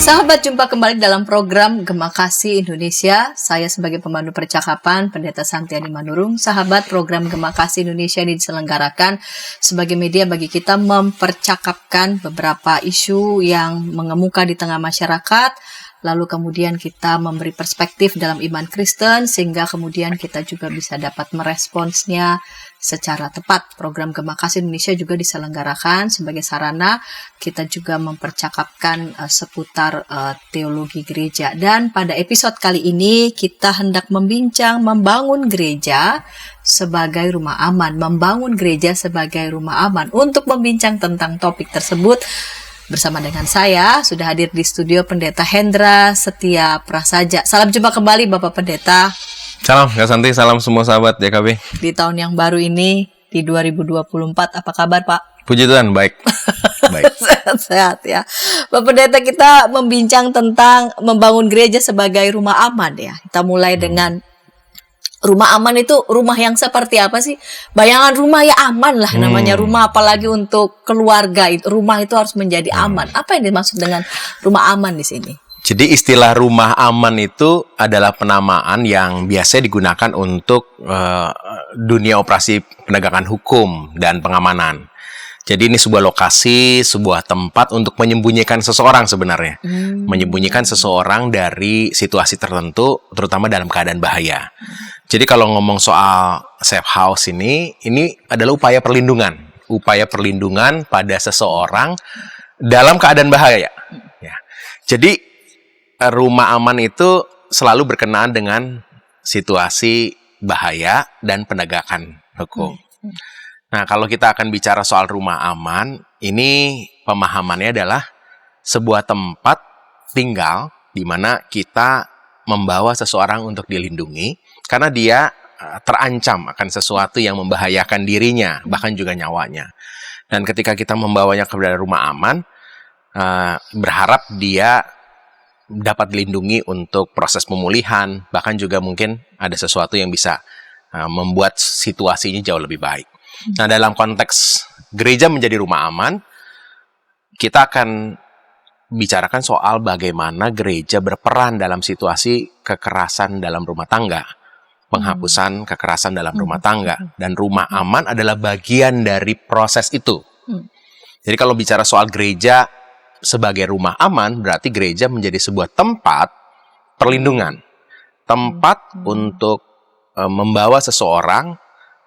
Sahabat, jumpa kembali dalam program Gema Kasih Indonesia. Saya sebagai pemandu percakapan, Pendeta Santiani Manurung. Sahabat, program Gema Kasih Indonesia ini diselenggarakan sebagai media bagi kita mempercakapkan beberapa isu yang mengemuka di tengah masyarakat. Lalu kemudian kita memberi perspektif dalam iman Kristen, sehingga kemudian kita juga bisa dapat meresponsnya secara tepat. Program Gema Kasih Indonesia juga diselenggarakan sebagai sarana kita juga mempercakapkan seputar teologi gereja. Dan pada episode kali ini kita hendak membincang membangun gereja sebagai rumah aman. Membangun gereja sebagai rumah aman. Untuk membincang tentang topik tersebut, bersama dengan saya sudah hadir di studio Pendeta Hendra Setia Prasaja. Salam jumpa kembali Bapak Pendeta. Salam Kak Santi, salam semua sahabat YKB. Di tahun yang baru ini, di 2024, apa kabar Pak? Puji Tuhan, baik. Baik. Sehat-sehat ya. Bapak Pendeta, kita membincang tentang membangun gereja sebagai rumah aman ya. Kita mulai dengan rumah aman itu rumah yang seperti apa sih? Bayangan rumah ya aman lah namanya rumah, apalagi untuk keluarga. Rumah itu harus menjadi aman. Apa yang dimaksud dengan rumah aman di sini? Jadi istilah rumah aman itu adalah penamaan yang biasa digunakan untuk dunia operasi penegakan hukum dan pengamanan. Jadi ini sebuah lokasi, sebuah tempat untuk menyembunyikan seseorang sebenarnya. Menyembunyikan seseorang dari situasi tertentu, terutama dalam keadaan bahaya. Jadi kalau ngomong soal safe house ini adalah upaya perlindungan. Upaya perlindungan pada seseorang dalam keadaan bahaya. Ya. Jadi rumah aman itu selalu berkenaan dengan situasi bahaya dan penegakan hukum. Nah, kalau kita akan bicara soal rumah aman, ini pemahamannya adalah sebuah tempat tinggal di mana kita membawa seseorang untuk dilindungi karena dia terancam akan sesuatu yang membahayakan dirinya, bahkan juga nyawanya. Dan ketika kita membawanya ke rumah aman, berharap dia dapat dilindungi untuk proses pemulihan, bahkan juga mungkin ada sesuatu yang bisa membuat situasinya jauh lebih baik. Nah, dalam konteks gereja menjadi rumah aman, kita akan bicarakan soal bagaimana gereja berperan dalam situasi kekerasan dalam rumah tangga, penghapusan kekerasan dalam rumah tangga, dan rumah aman adalah bagian dari proses itu. Jadi kalau bicara soal gereja sebagai rumah aman, berarti gereja menjadi sebuah tempat perlindungan, tempat untuk membawa seseorang,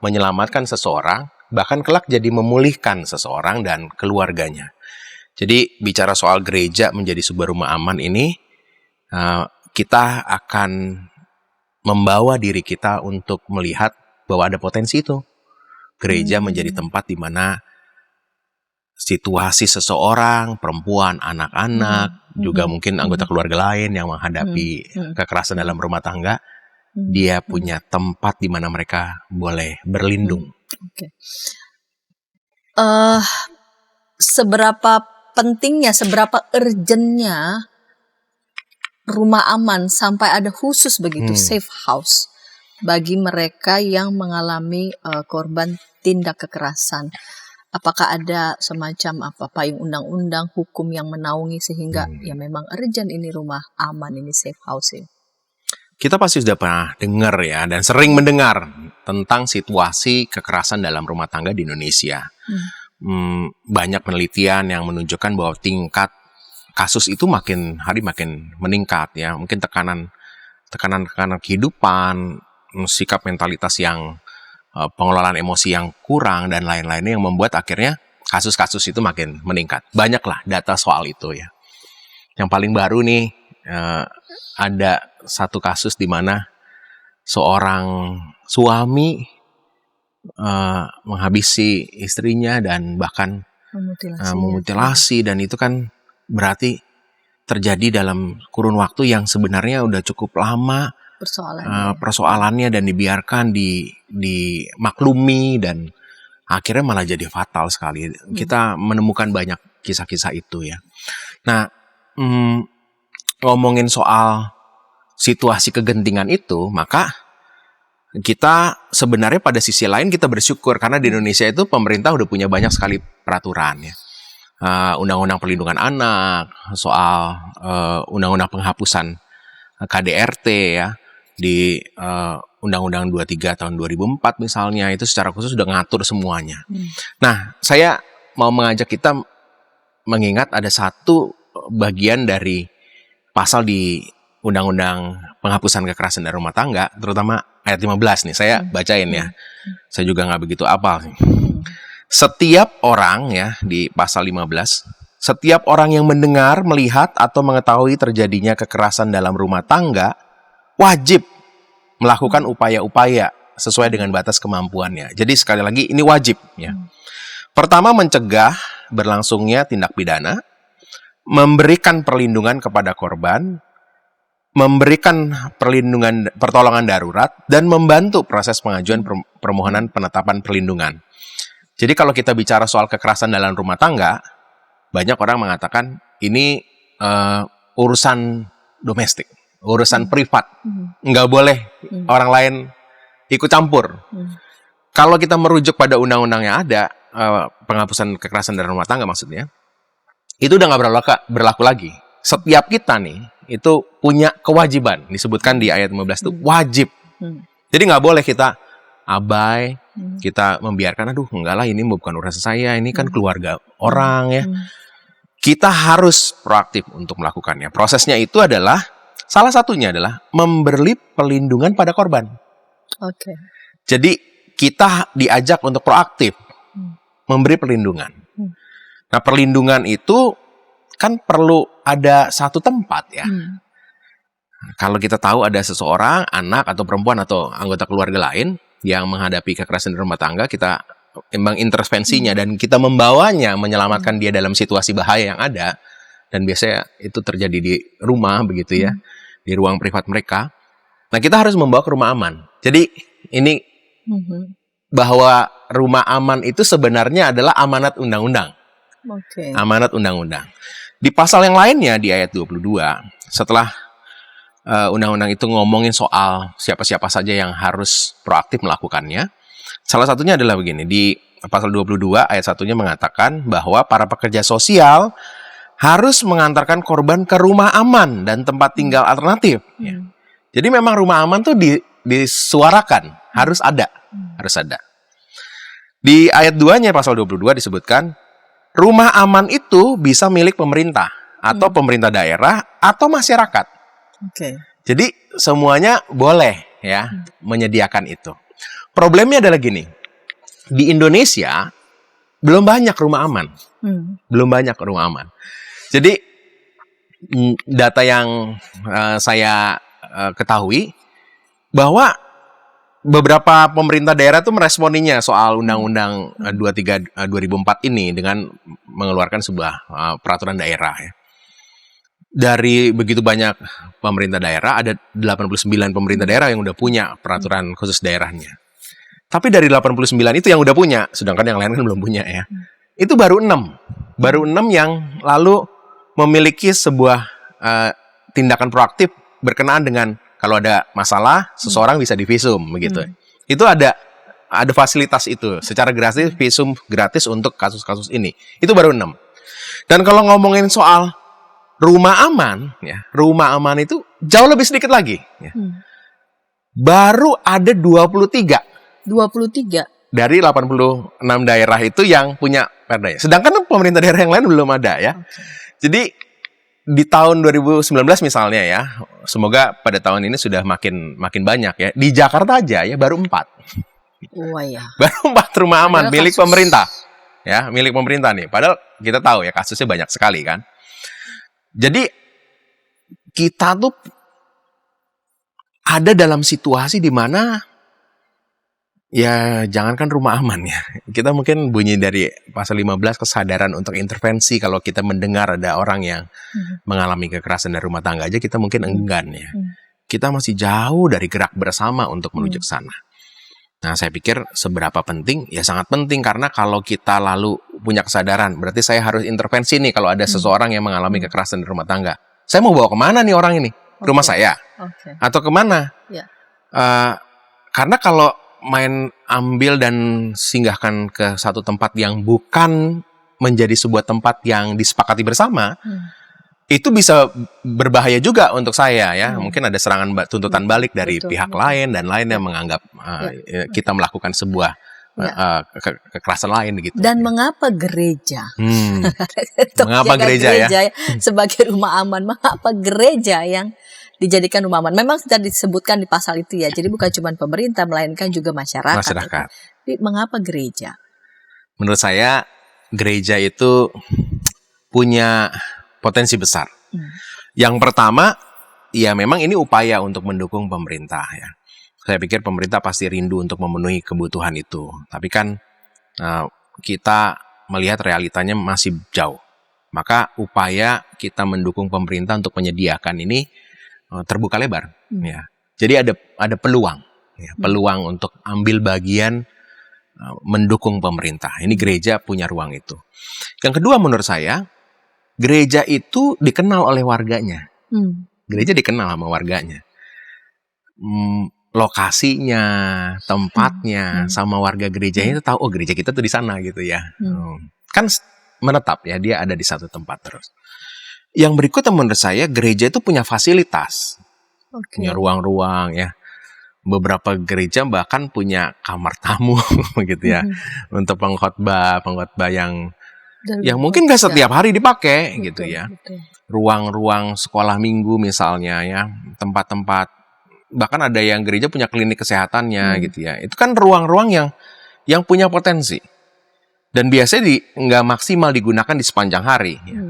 menyelamatkan seseorang, bahkan kelak jadi memulihkan seseorang dan keluarganya. Jadi bicara soal gereja menjadi sebuah rumah aman ini, kita akan membawa diri kita untuk melihat bahwa ada potensi itu. Gereja menjadi tempat di mana situasi seseorang, perempuan, anak-anak, juga mungkin anggota keluarga lain yang menghadapi kekerasan dalam rumah tangga, dia punya tempat di mana mereka boleh berlindung. Seberapa pentingnya, seberapa urgentnya rumah aman sampai ada khusus begitu safe house bagi mereka yang mengalami korban tindak kekerasan? Apakah ada semacam payung undang-undang hukum yang menaungi sehingga ya memang urgent ini rumah aman, ini safe house ini? Kita pasti sudah pernah dengar ya, dan sering mendengar tentang situasi kekerasan dalam rumah tangga di Indonesia. Banyak penelitian yang menunjukkan bahwa tingkat kasus itu makin hari makin meningkat ya. Mungkin tekanan kehidupan, sikap mentalitas yang pengelolaan emosi yang kurang dan lain-lainnya yang membuat akhirnya kasus-kasus itu makin meningkat. Banyaklah data soal itu ya. Yang paling baru nih ada satu kasus di mana seorang suami menghabisi istrinya dan bahkan memutilasi, dan itu kan berarti terjadi dalam kurun waktu yang sebenarnya udah cukup lama persoalannya dan dibiarkan dimaklumi dan akhirnya malah jadi fatal sekali. Kita menemukan banyak kisah-kisah itu ya. Nah, ngomongin soal situasi kegentingan itu, maka kita sebenarnya pada sisi lain kita bersyukur karena di Indonesia itu pemerintah udah punya banyak sekali peraturan ya. undang-undang perlindungan anak, soal undang-undang penghapusan KDRT ya, di Undang-Undang 23 tahun 2004 misalnya, itu secara khusus sudah ngatur semuanya. Nah, saya mau mengajak kita mengingat ada satu bagian dari pasal di Undang-Undang Penghapusan Kekerasan dalam Rumah Tangga, terutama ayat 15 nih, saya bacain ya. Saya juga nggak begitu apal sih. Setiap orang ya, di pasal 15, setiap orang yang mendengar, melihat, atau mengetahui terjadinya kekerasan dalam rumah tangga wajib melakukan upaya-upaya sesuai dengan batas kemampuannya. Jadi sekali lagi ini wajib ya. Pertama, mencegah berlangsungnya tindak pidana, memberikan perlindungan kepada korban, memberikan pertolongan darurat, dan membantu proses pengajuan permohonan penetapan perlindungan. Jadi kalau kita bicara soal kekerasan dalam rumah tangga, banyak orang mengatakan ini urusan domestik, urusan privat, nggak boleh orang lain ikut campur. Kalau kita merujuk pada undang-undang yang ada, penghapusan kekerasan dalam rumah tangga maksudnya, itu udah nggak berlaku lagi. Setiap kita nih, itu punya kewajiban, disebutkan di ayat 15 itu wajib. Jadi nggak boleh kita abai, kita membiarkan, aduh enggak lah ini bukan urusan saya, ini kan keluarga orang ya. Kita harus proaktif untuk melakukannya. Prosesnya itu adalah, salah satunya adalah memberi perlindungan pada korban. Oke. Jadi kita diajak untuk proaktif memberi perlindungan. Nah, perlindungan itu kan perlu ada satu tempat ya. Kalau kita tahu ada seseorang, anak atau perempuan atau anggota keluarga lain yang menghadapi kekerasan di rumah tangga, kita mengintervensinya dan kita membawanya, menyelamatkan dia dalam situasi bahaya yang ada. Dan biasanya itu terjadi di rumah begitu ya, di ruang privat mereka. Nah, kita harus membawa ke rumah aman. Jadi ini bahwa rumah aman itu sebenarnya adalah amanat undang-undang. Amanat undang-undang. Di pasal yang lainnya di ayat 22, setelah undang-undang itu ngomongin soal siapa-siapa saja yang harus proaktif melakukannya, salah satunya adalah begini, di pasal 22 ayat 1-nya mengatakan bahwa para pekerja sosial harus mengantarkan korban ke rumah aman dan tempat tinggal alternatif. Ya. Jadi memang rumah aman tuh disuarakan, harus ada. Di ayat 2-nya pasal 22 disebutkan, rumah aman itu bisa milik pemerintah atau pemerintah daerah atau masyarakat. Jadi semuanya boleh ya menyediakan itu. Problemnya adalah gini, di Indonesia belum banyak rumah aman. Jadi data yang saya ketahui bahwa beberapa pemerintah daerah tuh meresponinya soal Undang-Undang 23 2004 ini dengan mengeluarkan sebuah peraturan daerah ya. Dari begitu banyak pemerintah daerah, ada 89 pemerintah daerah yang udah punya peraturan khusus daerahnya. Tapi dari 89 itu yang udah punya, sedangkan yang lain kan belum punya ya. Itu baru 6. Baru 6 yang lalu memiliki sebuah tindakan proaktif berkenaan dengan kalau ada masalah, seseorang bisa divisum begitu. Itu ada fasilitas itu, secara gratis, visum gratis untuk kasus-kasus ini. Itu baru 6. Dan kalau ngomongin soal rumah aman, ya, rumah aman itu jauh lebih sedikit lagi. Ya. Baru ada 23 dari 86 daerah itu yang punya perda. Sedangkan pemerintah daerah yang lain belum ada ya. Jadi di tahun 2019 misalnya ya, semoga pada tahun ini sudah makin banyak ya. Di Jakarta aja ya baru 4. Baru 4 rumah aman milik pemerintah. Ya, milik pemerintah nih. Padahal kita tahu ya kasusnya banyak sekali kan. Jadi kita tuh ada dalam situasi di mana ya jangankan rumah aman ya. Kita mungkin bunyi dari pasal 15 kesadaran untuk intervensi kalau kita mendengar ada orang yang mengalami kekerasan dari rumah tangga aja kita mungkin enggan ya. Kita masih jauh dari gerak bersama untuk menuju ke sana. Nah, saya pikir seberapa penting, ya sangat penting karena kalau kita lalu punya kesadaran, berarti saya harus intervensi nih kalau ada seseorang yang mengalami kekerasan di rumah tangga. Saya mau bawa kemana nih orang ini? Rumah saya? Atau kemana? Karena kalau main ambil dan singgahkan ke satu tempat yang bukan menjadi sebuah tempat yang disepakati bersama, itu bisa berbahaya juga untuk saya ya. Mungkin ada serangan tuntutan balik dari pihak lain dan lainnya menganggap kita melakukan sebuah kekerasan lain gitu. Dan mengapa gereja? Mengapa gereja ya? Sebagai rumah aman, mengapa gereja yang dijadikan rumah aman? Memang sudah disebutkan di pasal itu ya. Jadi bukan cuma pemerintah, melainkan juga masyarakat. Tapi mengapa gereja? Menurut saya gereja itu punya potensi besar. Yang pertama, ya memang ini upaya untuk mendukung pemerintah ya. Saya pikir pemerintah pasti rindu untuk memenuhi kebutuhan itu. Tapi kan kita melihat realitanya masih jauh. Maka upaya kita mendukung pemerintah untuk menyediakan ini terbuka lebar. Ya. Jadi ada peluang, ya, peluang untuk ambil bagian mendukung pemerintah. Ini gereja punya ruang itu. Yang kedua menurut saya, gereja itu dikenal oleh warganya. Gereja dikenal sama warganya. Lokasinya, tempatnya, sama warga gerejanya itu tahu, oh gereja kita tuh di sana gitu ya. Kan menetap ya, dia ada di satu tempat terus. Yang berikutnya menurut saya, gereja itu punya fasilitas. Punya ruang-ruang ya. Beberapa gereja bahkan punya kamar tamu gitu ya. Untuk pengkhotbah yang mungkin gak setiap hari dipakai gitu ya. Ruang-ruang sekolah minggu misalnya ya, tempat-tempat, bahkan ada yang gereja punya klinik kesehatannya gitu ya. Itu kan ruang-ruang yang punya potensi dan biasanya nggak maksimal digunakan di sepanjang hari ya.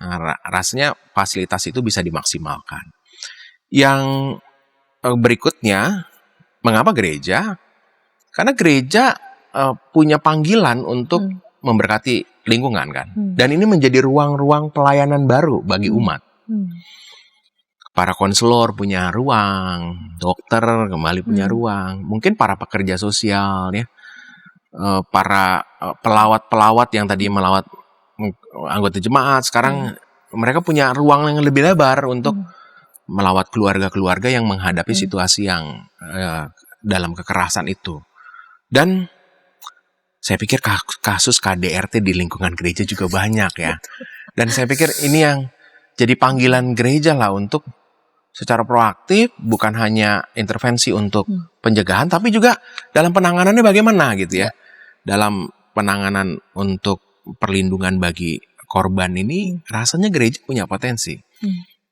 Nah, rasanya fasilitas itu bisa dimaksimalkan. Yang berikutnya, mengapa gereja? Karena gereja punya panggilan untuk memberkati lingkungan kan. Dan ini menjadi ruang-ruang pelayanan baru bagi umat. Para konselor punya ruang, dokter kembali punya ruang, mungkin para pekerja sosial ya, para pelawat-pelawat yang tadi melawat anggota jemaat, sekarang mereka punya ruang yang lebih lebar untuk melawat keluarga-keluarga yang menghadapi situasi yang dalam kekerasan itu. Dan saya pikir kasus KDRT di lingkungan gereja juga banyak ya. Dan saya pikir ini yang jadi panggilan gereja lah untuk secara proaktif, bukan hanya intervensi untuk pencegahan, tapi juga dalam penanganannya bagaimana gitu ya. Dalam penanganan untuk perlindungan bagi korban ini, rasanya gereja punya potensi.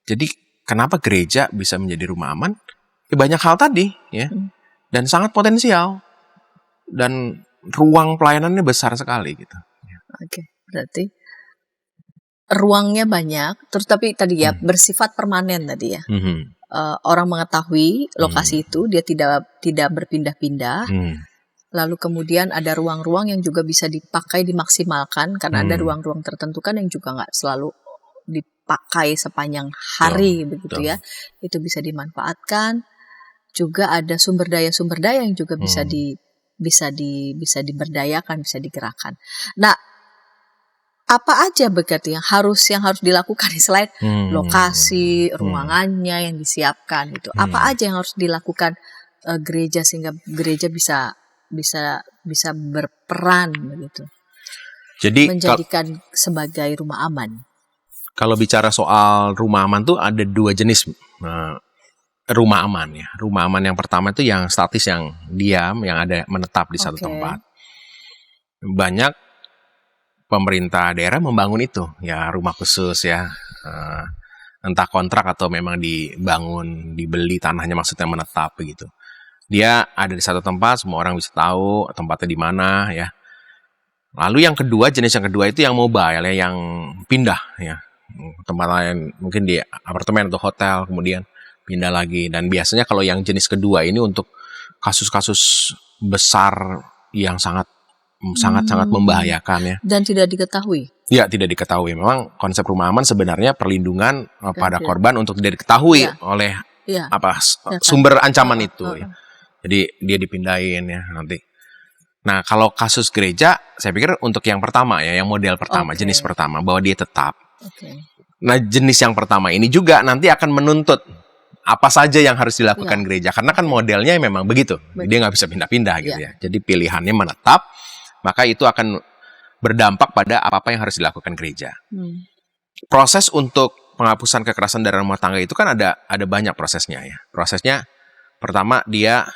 Jadi kenapa gereja bisa menjadi rumah aman? Ya, banyak hal tadi ya, dan sangat potensial, dan ruang pelayanannya besar sekali gitu. Oke, berarti ruangnya banyak, terus tapi tadi ya bersifat permanen tadi ya. Orang mengetahui lokasi itu, dia tidak berpindah-pindah. Lalu kemudian ada ruang-ruang yang juga bisa dipakai, dimaksimalkan, karena ada ruang-ruang tertentu kan yang juga nggak selalu dipakai sepanjang hari begitu ya. Itu bisa dimanfaatkan. Juga ada sumber daya yang juga bisa diberdayakan, bisa digerakkan. Nah, apa aja begitu yang harus dilakukan selain lokasi, ruangannya yang disiapkan itu? Apa aja yang harus dilakukan gereja sehingga gereja bisa berperan begitu? Jadi menjadikan sebagai rumah aman. Kalau bicara soal rumah aman tuh ada dua jenis rumah aman ya. Rumah aman yang pertama itu yang statis, yang diam, yang ada menetap di satu tempat. Banyak pemerintah daerah membangun itu ya, rumah khusus ya, entah kontrak atau memang dibeli tanahnya, maksudnya menetap begitu. Dia ada di satu tempat, semua orang bisa tahu tempatnya di mana ya. Lalu jenis yang kedua itu yang mobile ya, yang pindah ya, tempat lain, mungkin di apartemen atau hotel, kemudian pindah lagi. Dan biasanya kalau yang jenis kedua ini untuk kasus-kasus besar yang sangat membahayakan ya. Dan tidak diketahui. Ya, tidak diketahui. Memang konsep rumah aman sebenarnya perlindungan pada korban untuk tidak diketahui oleh sumber ancaman itu. Ya. Jadi dia dipindahin ya nanti. Nah, kalau kasus gereja, saya pikir untuk yang pertama ya, yang model pertama, jenis pertama, bahwa dia tetap. Nah, jenis yang pertama ini juga nanti akan menuntut apa saja yang harus dilakukan gereja, karena kan modelnya memang begitu. Dia nggak bisa pindah-pindah gitu ya. Jadi pilihannya menetap, maka itu akan berdampak pada apa-apa yang harus dilakukan gereja. Proses untuk penghapusan kekerasan dalam rumah tangga itu kan ada banyak prosesnya ya. Prosesnya pertama dia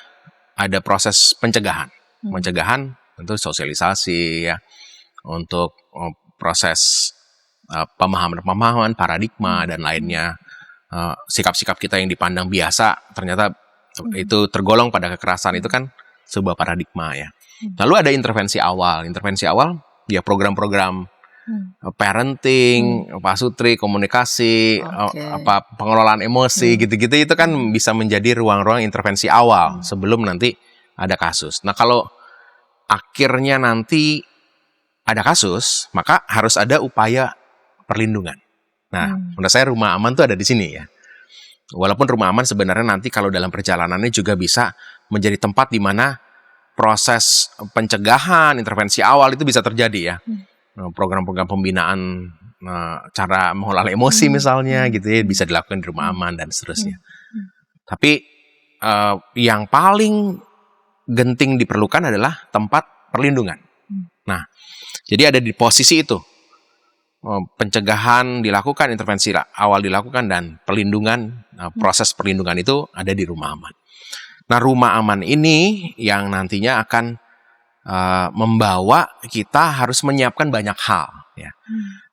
ada proses pencegahan. Pencegahan tentu sosialisasi ya, untuk proses pemahaman paradigma dan lainnya. Sikap-sikap kita yang dipandang biasa ternyata itu tergolong pada kekerasan, itu kan sebuah paradigma ya. Lalu ada intervensi awal. Intervensi awal ya program-program parenting, pasutri, komunikasi, pengelolaan emosi gitu-gitu, itu kan bisa menjadi ruang-ruang intervensi awal sebelum nanti ada kasus. Nah, kalau akhirnya nanti ada kasus, maka harus ada upaya perlindungan. Nah, menurut saya rumah aman tuh ada di sini ya. Walaupun rumah aman sebenarnya nanti kalau dalam perjalanannya juga bisa menjadi tempat di mana proses pencegahan, intervensi awal itu bisa terjadi ya. Program-program pembinaan, cara mengelola emosi misalnya gitu ya, bisa dilakukan di rumah aman dan seterusnya. Tapi yang paling genting diperlukan adalah tempat perlindungan. Nah, jadi ada di posisi itu. Pencegahan dilakukan, intervensi awal dilakukan, dan perlindungan, proses perlindungan itu ada di rumah aman. Nah, rumah aman ini yang nantinya akan membawa kita harus menyiapkan banyak hal. Ya.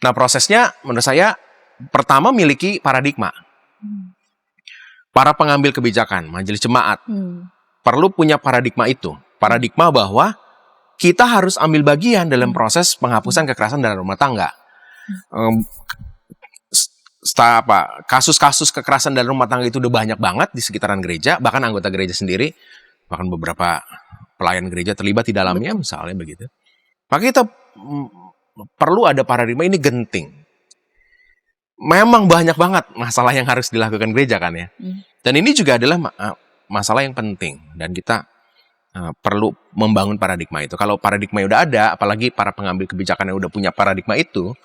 Nah, prosesnya menurut saya pertama miliki paradigma. Para pengambil kebijakan, majelis jemaat, perlu punya paradigma itu. Paradigma bahwa kita harus ambil bagian dalam proses penghapusan kekerasan dalam rumah tangga. Kasus-kasus kekerasan dalam rumah tangga itu udah banyak banget di sekitaran gereja, bahkan anggota gereja sendiri, bahkan beberapa pelayan gereja terlibat di dalamnya, misalnya begitu. Maka kita perlu ada paradigma ini genting. Memang banyak banget masalah yang harus dilakukan gereja kan ya. Dan ini juga adalah masalah yang penting, dan kita perlu membangun paradigma itu. Kalau paradigma udah ada, apalagi para pengambil kebijakan yang udah punya paradigma itu,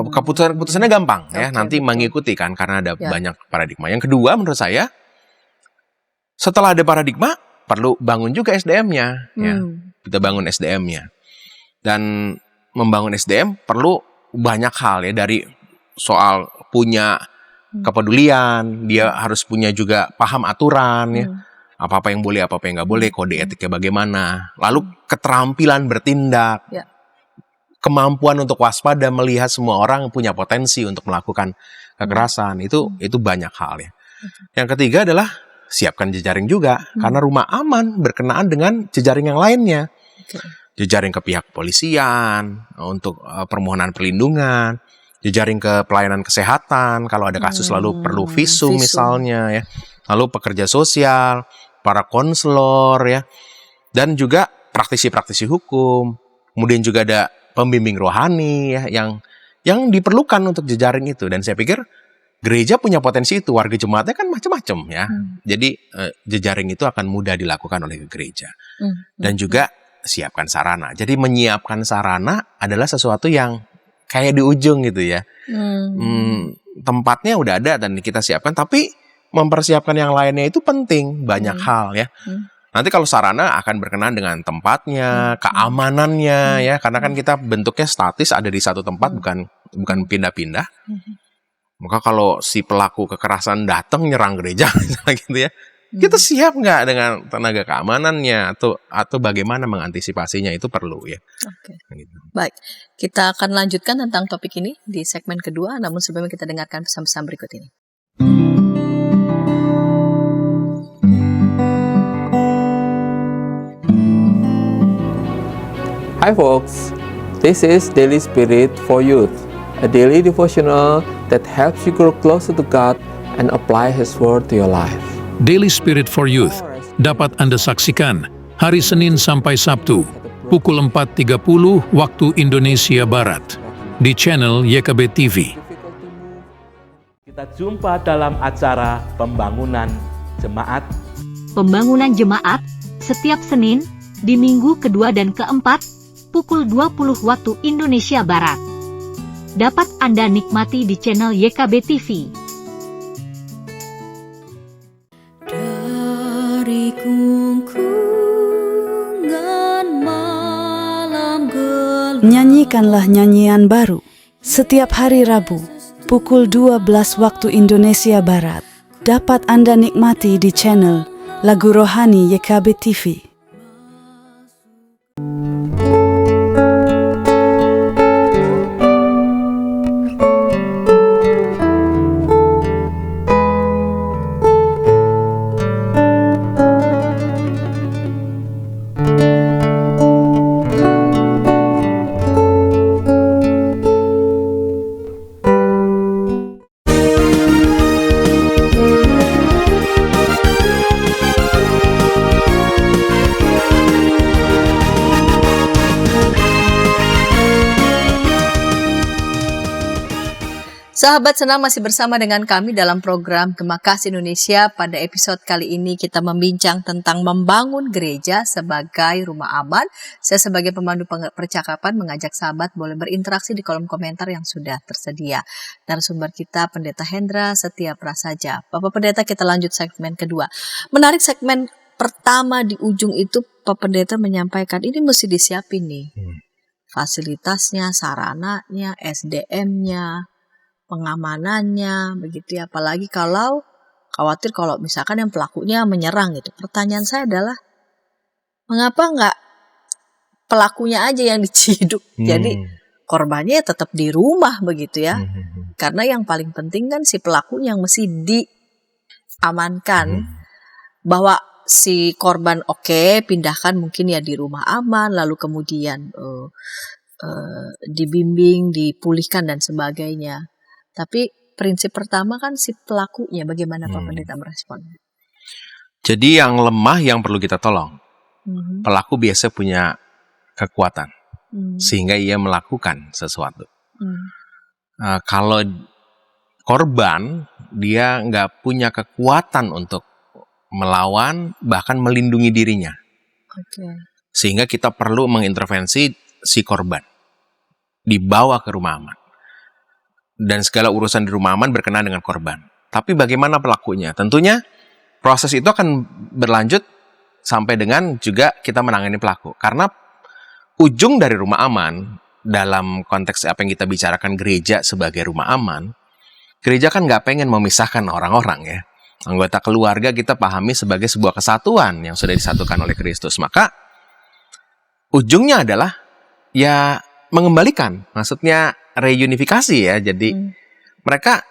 keputusannya gampang ya, nanti mengikuti kan, karena ada banyak paradigma. Yang kedua menurut saya, setelah ada paradigma, perlu bangun juga SDM-nya ya. Kita bangun SDM-nya. Dan membangun SDM perlu banyak hal ya, dari soal punya kepedulian, dia harus punya juga paham aturan ya. Apa-apa yang boleh, apa-apa yang nggak boleh, kode etiknya bagaimana. Lalu keterampilan bertindak. Kemampuan untuk waspada melihat semua orang punya potensi untuk melakukan kekerasan, itu banyak hal ya. Yang ketiga adalah siapkan jejaring juga, karena rumah aman berkenaan dengan jejaring yang lainnya. Jejaring ke pihak kepolisian untuk permohonan perlindungan, jejaring ke pelayanan kesehatan kalau ada kasus lalu perlu visum misalnya ya. Lalu pekerja sosial, para konselor ya, dan juga praktisi-praktisi hukum. Kemudian juga ada pembimbing rohani ya, yang diperlukan untuk jejaring itu. Dan saya pikir gereja punya potensi itu, warga jemaatnya kan macam-macam ya. Jadi jejaring itu akan mudah dilakukan oleh gereja. Dan juga siapkan sarana. Jadi menyiapkan sarana adalah sesuatu yang kayak di ujung gitu ya. Tempatnya udah ada dan kita siapkan, tapi mempersiapkan yang lainnya itu penting, banyak hal ya. Nanti kalau sarana akan berkenaan dengan tempatnya, keamanannya ya, karena kan kita bentuknya statis, ada di satu tempat, bukan pindah-pindah. Maka kalau si pelaku kekerasan datang nyerang gereja gitu ya, kita siap nggak dengan tenaga keamanannya atau bagaimana mengantisipasinya, itu perlu ya. Gitu. Baik, kita akan lanjutkan tentang topik ini di segmen kedua, namun sebelumnya kita dengarkan pesan-pesan berikut ini. Hi folks, this is Daily Spirit for Youth, a daily devotional that helps you grow closer to God and apply His Word to your life. Daily Spirit for Youth dapat Anda saksikan hari Senin sampai Sabtu pukul 4.30 waktu Indonesia Barat di channel YKB TV. Kita jumpa dalam acara Pembangunan Jemaat. Pembangunan Jemaat setiap Senin di minggu kedua dan keempat pukul 20 waktu Indonesia Barat. Dapat Anda nikmati di channel YKB TV. Dari kungkungan malam gelap Nyanyikanlah nyanyian baru setiap hari Rabu pukul 12 waktu Indonesia Barat. Dapat Anda nikmati di channel Lagu Rohani YKB TV. Sahabat senang masih bersama dengan kami dalam program Gema Kasih Indonesia. Pada episode kali ini kita membincang tentang membangun gereja sebagai rumah aman. Saya sebagai pemandu percakapan mengajak sahabat boleh berinteraksi di kolom komentar yang sudah tersedia. Narasumber kita Pendeta Hendra Setia Prasaja. Bapak Pendeta, kita lanjut segmen kedua. Menarik, segmen pertama di ujung itu Pak Pendeta menyampaikan ini mesti disiapin nih. Fasilitasnya, sarananya, SDM-nya, pengamanannya, begitu ya. Apalagi kalau khawatir kalau misalkan yang pelakunya menyerang gitu. Pertanyaan saya adalah, mengapa nggak pelakunya aja yang diciduk? Jadi korbannya tetap di rumah begitu ya. Karena yang paling penting kan si pelakunya yang mesti diamankan. Bahwa si korban oke, pindahkan mungkin ya di rumah aman, lalu kemudian dibimbing, dipulihkan dan sebagainya. Tapi prinsip pertama kan si pelakunya, bagaimana Pak Pendeta merespon? Jadi yang lemah yang perlu kita tolong. Pelaku biasa punya kekuatan, sehingga ia melakukan sesuatu. Kalau korban, dia nggak punya kekuatan untuk melawan, bahkan melindungi dirinya. Sehingga kita perlu mengintervensi si korban, dibawa ke rumah aman. Dan segala urusan di rumah aman berkenaan dengan korban. Tapi bagaimana pelakunya? Tentunya proses itu akan berlanjut sampai dengan juga kita menangani pelaku. Karena ujung dari rumah aman, dalam konteks apa yang kita bicarakan gereja sebagai rumah aman, gereja kan nggak pengen memisahkan orang-orang ya. Anggota keluarga kita pahami sebagai sebuah kesatuan yang sudah disatukan oleh Kristus. Maka ujungnya adalah ya mengembalikan, maksudnya reunifikasi ya. Jadi mereka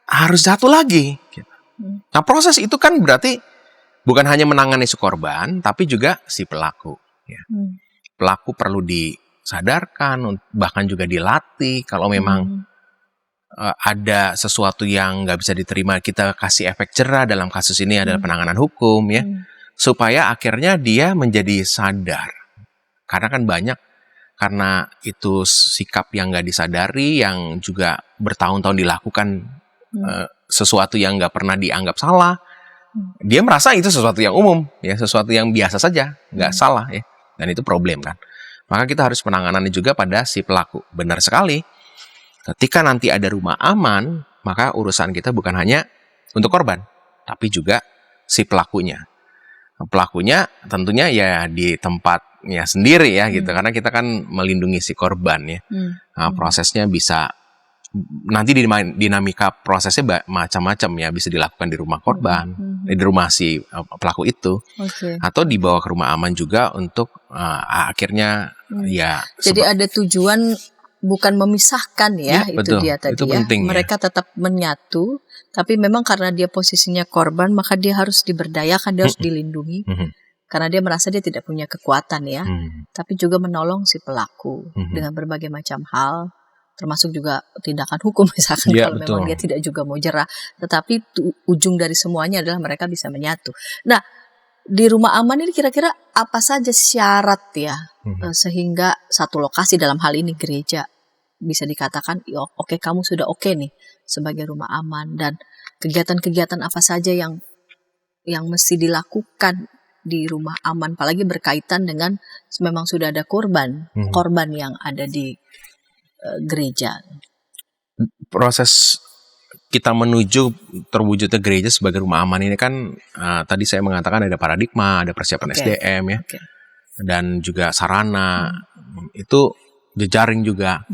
harus satu lagi. Nah, proses itu kan berarti bukan hanya menangani si korban, tapi juga si pelaku. Ya. Pelaku perlu disadarkan, bahkan juga dilatih. Kalau memang ada sesuatu yang nggak bisa diterima, kita kasih efek jera. Dalam kasus ini adalah penanganan hukum, ya, supaya akhirnya dia menjadi sadar. Karena kan banyak, karena itu sikap yang nggak disadari, yang juga bertahun-tahun dilakukan sesuatu yang nggak pernah dianggap salah. Dia merasa itu sesuatu yang umum, ya, sesuatu yang biasa saja, nggak salah, ya, dan itu problem kan. Maka kita harus penanganannya juga pada si pelaku. Benar sekali. Ketika nanti ada rumah aman, maka urusan kita bukan hanya untuk korban, tapi juga si pelakunya. Pelakunya tentunya ya di tempatnya sendiri ya gitu, karena kita kan melindungi si korban ya. Nah, prosesnya bisa nanti dinamika prosesnya macam-macam ya, bisa dilakukan di rumah korban, di rumah si pelaku itu, atau dibawa ke rumah aman juga untuk akhirnya ya. Jadi ada tujuan bukan memisahkan ya, itu betul, dia tadi itu ya. penting, mereka tetap menyatu, tapi memang karena dia posisinya korban, maka dia harus diberdayakan, dia harus dilindungi. Karena dia merasa dia tidak punya kekuatan ya, tapi juga menolong si pelaku dengan berbagai macam hal, termasuk juga tindakan hukum misalkan ya, kalau betul. memang dia tidak juga mau jerah. Tetapi ujung dari semuanya adalah mereka bisa menyatu. Nah, di rumah aman ini kira-kira apa saja syarat ya, sehingga satu lokasi, dalam hal ini gereja, bisa dikatakan oke, kamu sudah oke nih sebagai rumah aman, dan kegiatan-kegiatan apa saja yang mesti dilakukan di rumah aman, apalagi berkaitan dengan memang sudah ada korban yang ada di gereja. Proses kita menuju terwujudnya gereja sebagai rumah aman ini kan tadi saya mengatakan ada paradigma, ada persiapan SDM ya, dan juga sarana. Itu jejaring juga,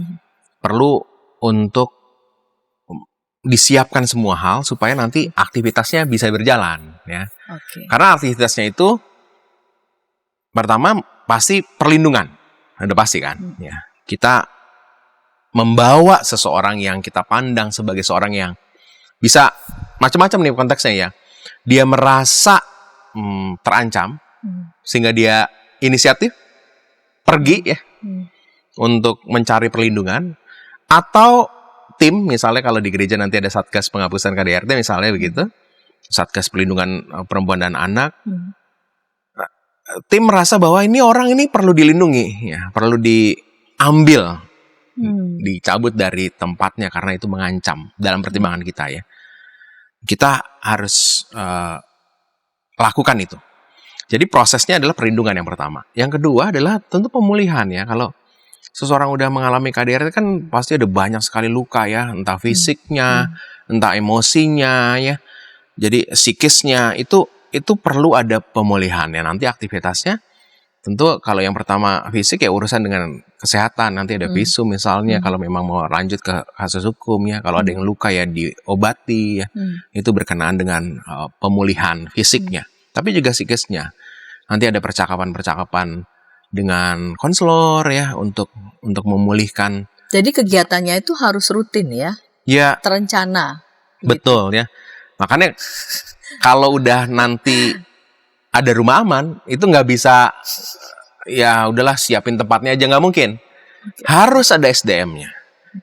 perlu untuk disiapkan semua hal supaya nanti aktivitasnya bisa berjalan, ya. Oke. Karena aktivitasnya itu pertama pasti perlindungan, udah pasti kan, ya. Kita membawa seseorang yang kita pandang sebagai seorang yang bisa macam-macam nih konteksnya ya. Dia merasa terancam, sehingga dia inisiatif pergi ya untuk mencari perlindungan, atau tim, misalnya kalau di gereja nanti ada Satgas Penghapusan KDRT misalnya begitu, Satgas Perlindungan Perempuan dan Anak, tim merasa bahwa ini orang ini perlu dilindungi, ya, perlu diambil, dicabut dari tempatnya karena itu mengancam dalam pertimbangan kita ya. Kita harus lakukan itu. Jadi prosesnya adalah perlindungan yang pertama. Yang kedua adalah tentu pemulihan ya. Kalau seseorang udah mengalami KDRT kan pasti ada banyak sekali luka ya, entah fisiknya, entah emosinya ya. Jadi psikisnya itu perlu ada pemulihan ya. Nanti aktivitasnya tentu kalau yang pertama fisik ya urusan dengan kesehatan. Nanti ada visum misalnya kalau memang mau lanjut ke kasus hukum ya. Kalau ada yang luka ya diobati ya. Itu berkenaan dengan pemulihan fisiknya. Tapi juga psikisnya. Nanti ada percakapan-percakapan dengan konselor ya untuk memulihkan. Jadi kegiatannya itu harus rutin ya? Ya, terencana. Betul ya. Makanya kalau udah nanti ada rumah aman, itu nggak bisa ya udahlah siapin tempatnya aja, nggak mungkin. Harus ada SDM-nya.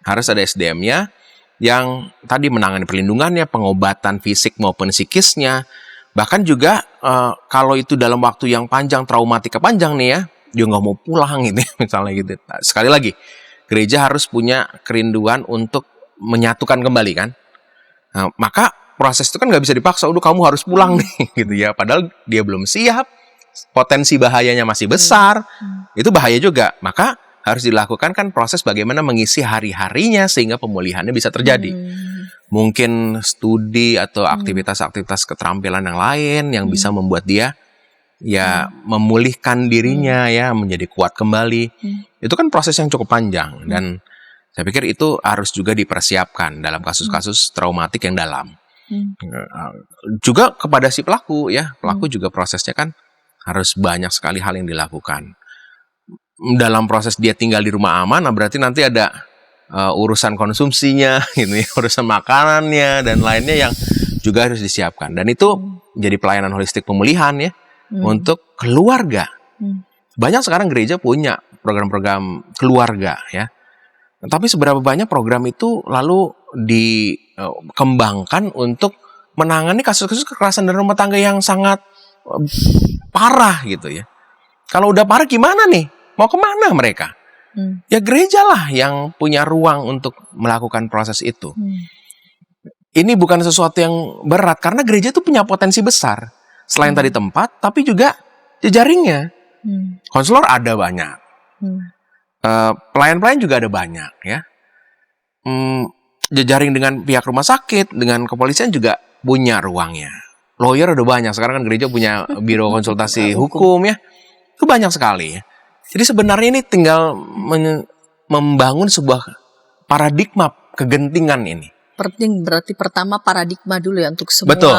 Harus ada SDM-nya yang tadi menangani perlindungannya, pengobatan fisik maupun psikisnya. Bahkan juga kalau itu dalam waktu yang panjang, traumatika panjang nih ya, dia nggak mau pulang gitu misalnya gitu. Nah, sekali lagi, gereja harus punya kerinduan untuk menyatukan kembali kan. Nah, maka proses itu kan nggak bisa dipaksa, udah kamu harus pulang nih gitu ya. Padahal dia belum siap, potensi bahayanya masih besar, itu bahaya juga. Maka harus dilakukan kan proses bagaimana mengisi hari-harinya sehingga pemulihannya bisa terjadi. Mungkin studi atau aktivitas-aktivitas keterampilan yang lain yang bisa membuat dia ya memulihkan dirinya ya, menjadi kuat kembali. Itu kan proses yang cukup panjang dan saya pikir itu harus juga dipersiapkan dalam kasus-kasus traumatik yang dalam. Juga kepada si pelaku ya, pelaku juga prosesnya kan harus banyak sekali hal yang dilakukan. Dalam proses dia tinggal di rumah aman, nah berarti nanti ada urusan konsumsinya, gitu ya, urusan makanannya dan lainnya yang juga harus disiapkan. Dan itu jadi pelayanan holistik pemulihan ya untuk keluarga. Banyak sekarang gereja punya program-program keluarga ya. Tapi seberapa banyak program itu lalu dikembangkan untuk menangani kasus-kasus kekerasan dalam rumah tangga yang sangat parah gitu ya. Kalau udah parah gimana nih? Mau kemana mereka? Ya gereja lah yang punya ruang untuk melakukan proses itu. Ini bukan sesuatu yang berat karena gereja itu punya potensi besar. Selain tadi tempat, tapi juga jejaringnya. Konselor ada banyak. Pelayan-pelayan juga ada banyak ya. Jejaring dengan pihak rumah sakit, dengan kepolisian juga punya ruangnya. Lawyer ada banyak. Sekarang kan gereja punya biro konsultasi hukum ya. Itu banyak sekali ya. Jadi sebenarnya ini tinggal membangun sebuah paradigma kegentingan ini. Penting berarti pertama paradigma dulu ya untuk semua. Betul.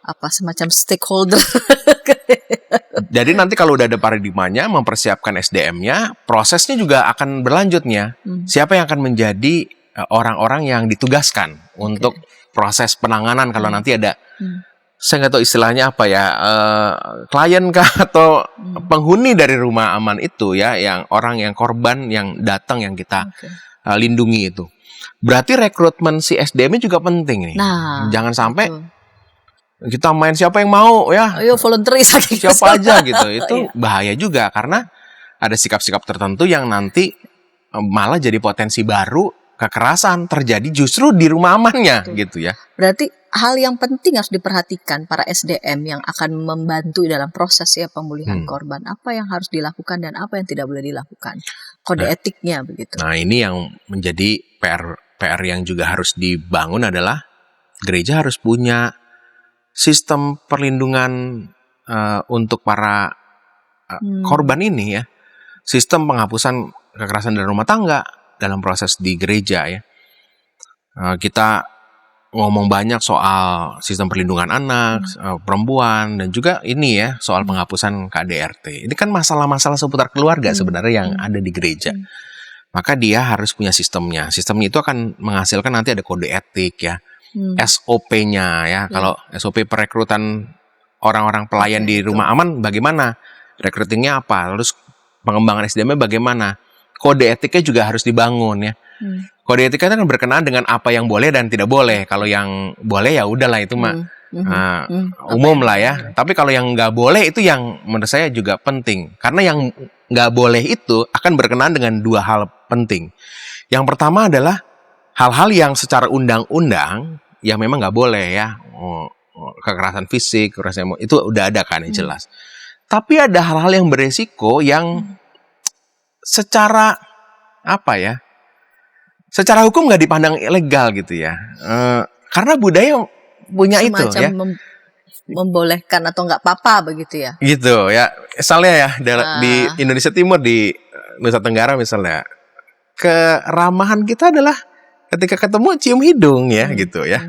Apa semacam stakeholder. Jadi nanti kalau udah ada paradigmanya, mempersiapkan SDM-nya, prosesnya juga akan berlanjutnya. Siapa yang akan menjadi orang-orang yang ditugaskan untuk proses penanganan kalau nanti ada, saya nggak tahu istilahnya apa ya, klien kah atau penghuni dari rumah aman itu ya, yang orang yang korban yang datang yang kita lindungi itu. Berarti rekrutmen si SDM-nya juga penting nih. Nah, jangan sampai kita main siapa yang mau ya. Ayo volunteeris siapa aja gitu. Itu bahaya juga karena ada sikap-sikap tertentu yang nanti malah jadi potensi baru kekerasan terjadi justru di rumah amannya gitu ya. Berarti hal yang penting harus diperhatikan para SDM yang akan membantu dalam proses ya pemulihan korban. Apa yang harus dilakukan dan apa yang tidak boleh dilakukan. Kode etiknya begitu. Nah, ini yang menjadi PR yang juga harus dibangun adalah gereja harus punya sistem perlindungan untuk para korban ini ya. sistem penghapusan kekerasan dalam rumah tangga dalam proses di gereja ya. Kita ngomong banyak soal sistem perlindungan anak, perempuan, dan juga ini ya soal penghapusan KDRT. Ini kan masalah-masalah seputar keluarga sebenarnya yang ada di gereja. Maka dia harus punya sistemnya. Sistemnya itu akan menghasilkan nanti ada kode etik ya, SOP-nya ya. Kalau SOP perekrutan orang-orang pelayan di rumah aman bagaimana? Recruiting-nya apa? Terus pengembangan SDM-nya bagaimana? Kode etiknya juga harus dibangun ya. Kode etiknya kan berkenaan dengan apa yang boleh dan tidak boleh. Kalau yang boleh ya udahlah itu mah umum lah ya. Tapi kalau yang nggak boleh itu yang menurut saya juga penting. Karena yang nggak boleh itu akan berkenaan dengan dua hal penting. Yang pertama adalah hal-hal yang secara undang-undang yang memang nggak boleh ya. Kekerasan fisik, kekerasan emosi, itu udah ada kan yang jelas. Tapi ada hal-hal yang beresiko yang secara apa ya? Secara hukum nggak dipandang ilegal gitu ya. Karena budaya punya itu ya. Membolehkan atau nggak apa-apa begitu ya. Gitu ya. Misalnya ya di Indonesia Timur, di Nusa Tenggara misalnya, keramahan kita adalah ketika ketemu cium hidung ya gitu ya.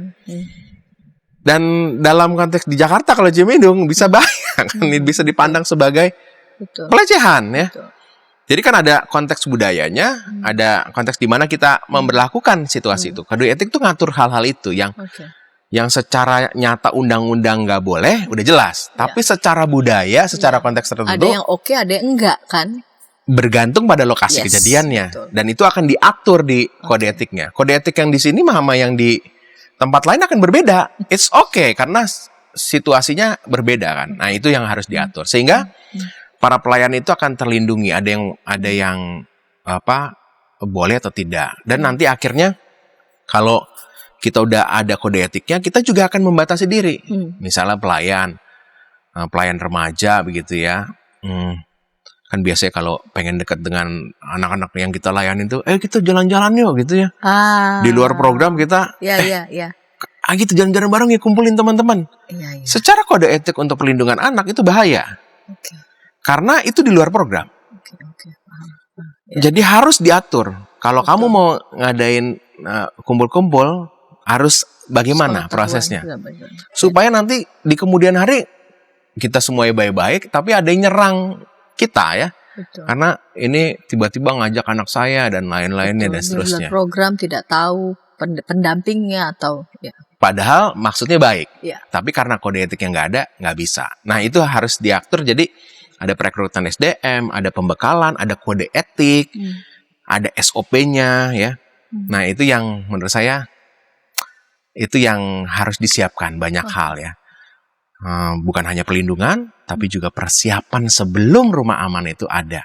Dan dalam konteks di Jakarta kalau cium hidung bisa bahaya kan, bisa dipandang sebagai pelecehan ya. Jadi kan ada konteks budayanya, ada konteks di mana kita memberlakukan situasi itu. Kode etik itu ngatur hal-hal itu yang secara nyata undang-undang nggak boleh, udah jelas. Tapi secara budaya, secara konteks tertentu, ada yang oke, ada yang enggak kan? Bergantung pada lokasi kejadiannya. Betul. Dan itu akan diatur di kode etiknya. Kode etik yang di sini sama yang di tempat lain akan berbeda. It's okay karena situasinya berbeda kan. Nah itu yang harus diatur sehingga para pelayan itu akan terlindungi. Ada yang apa boleh atau tidak. Dan nanti akhirnya kalau kita udah ada kode etiknya, kita juga akan membatasi diri. Misalnya pelayan remaja begitu ya. Kan biasanya kalau pengen dekat dengan anak-anak yang kita layani itu, kita jalan-jalan yuk gitu ya. Di luar program kita, gitu jalan-jalan bareng ya, kumpulin teman-teman. Secara kode etik untuk perlindungan anak itu bahaya. Karena itu di luar program. Jadi harus diatur. Kalau kamu mau ngadain kumpul-kumpul, harus bagaimana prosesnya. Supaya nanti di kemudian hari kita semuanya baik-baik, tapi ada yang nyerang kita ya. Karena ini tiba-tiba ngajak anak saya dan lain-lainnya dan seterusnya. Di luar program tidak tahu pendampingnya atau ya. Padahal maksudnya baik. Tapi karena kode etik yang nggak ada, nggak bisa. Nah itu harus diatur. Jadi ada perekrutan SDM, ada pembekalan, ada kode etik, ada SOP-nya ya. Nah itu yang menurut saya itu yang harus disiapkan banyak hal ya. Bukan hanya perlindungan, tapi juga persiapan sebelum rumah aman itu ada.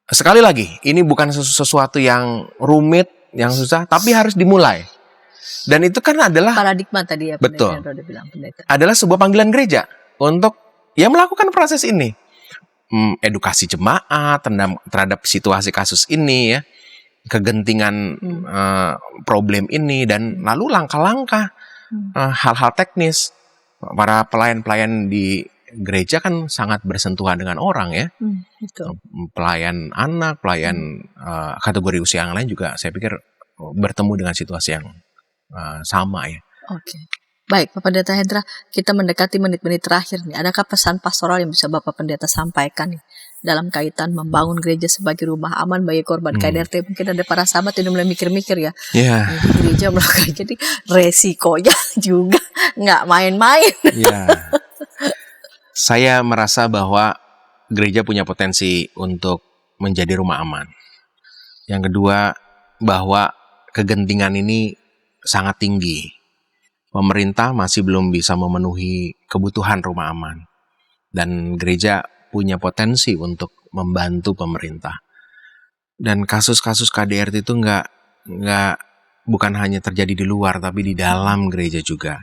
Sekali lagi, ini bukan sesuatu yang rumit, yang susah, tapi harus dimulai. Dan itu kan adalah paradigma tadi ya. Betul. Adalah sebuah panggilan gereja untuk ya melakukan proses ini. Edukasi jemaat terhadap situasi kasus ini ya. Kegentingan problem ini dan lalu langkah-langkah hal-hal teknis. Para pelayan-pelayan di gereja kan sangat bersentuhan dengan orang ya. Pelayan anak, pelayan kategori usia yang lain juga saya pikir bertemu dengan situasi yang sama ya. Baik, Bapak Pendeta Hendra, kita mendekati menit-menit terakhir nih. Adakah pesan pastoral yang bisa Bapak Pendeta sampaikan nih dalam kaitan membangun gereja sebagai rumah aman bagi korban KDRT? Mungkin ada para sahabat yang mulai mikir-mikir ya. Gereja melakukan, jadi resikonya juga nggak main-main. Saya merasa bahwa gereja punya potensi untuk menjadi rumah aman. Yang kedua, bahwa kegentingan ini sangat tinggi. Pemerintah masih belum bisa memenuhi kebutuhan rumah aman. Dan gereja punya potensi untuk membantu pemerintah. Dan kasus-kasus KDRT itu bukan hanya terjadi di luar, tapi di dalam gereja juga.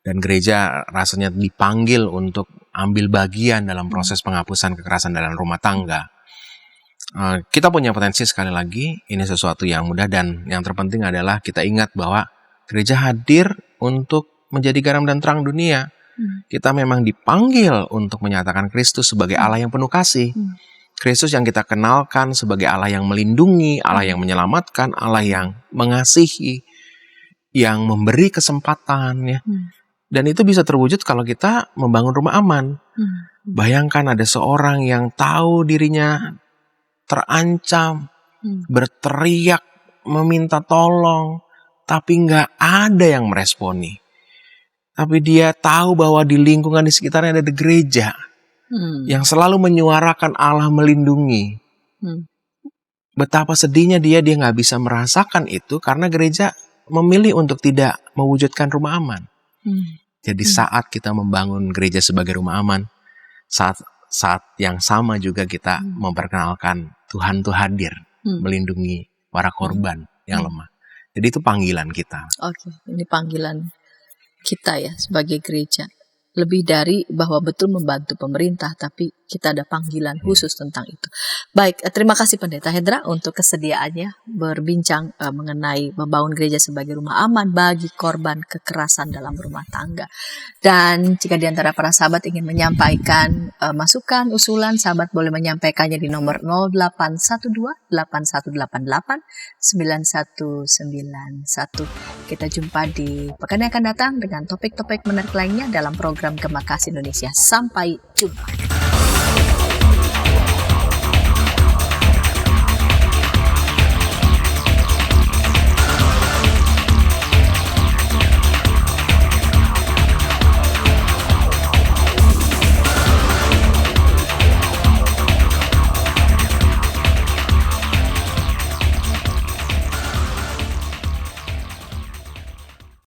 Dan gereja rasanya dipanggil untuk ambil bagian dalam proses penghapusan kekerasan dalam rumah tangga. Kita punya potensi sekali lagi, ini sesuatu yang mudah dan yang terpenting adalah kita ingat bahwa gereja hadir untuk menjadi garam dan terang dunia. Kita memang dipanggil untuk menyatakan Kristus sebagai Allah yang penuh kasih. Kristus yang kita kenalkan sebagai Allah yang melindungi, Allah yang menyelamatkan, Allah yang mengasihi, yang memberi kesempatan ya. Dan itu bisa terwujud kalau kita membangun rumah aman. Bayangkan ada seorang yang tahu dirinya terancam, berteriak, meminta tolong, tapi nggak ada yang meresponi. Tapi dia tahu bahwa di lingkungan di sekitarnya ada gereja yang selalu menyuarakan Allah melindungi. Betapa sedihnya dia nggak bisa merasakan itu karena gereja memilih untuk tidak mewujudkan rumah aman. Jadi saat kita membangun gereja sebagai rumah aman, saat yang sama juga kita memperkenalkan Tuhan itu hadir, melindungi para korban yang lemah. Jadi itu panggilan kita. Oke, ini panggilan kita ya sebagai gereja. Lebih dari bahwa betul membantu pemerintah, tapi kita ada panggilan khusus tentang itu. Baik, terima kasih Pendeta Hendra untuk kesediaannya berbincang mengenai membangun gereja sebagai rumah aman bagi korban kekerasan dalam rumah tangga. Dan jika di antara para sahabat ingin menyampaikan masukan, usulan, sahabat boleh menyampaikannya di nomor 0812 8188 9191. Kita jumpa di pekan yang akan datang dengan topik-topik menarik lainnya dalam program Gema Kasih Indonesia. Sampai jumpa.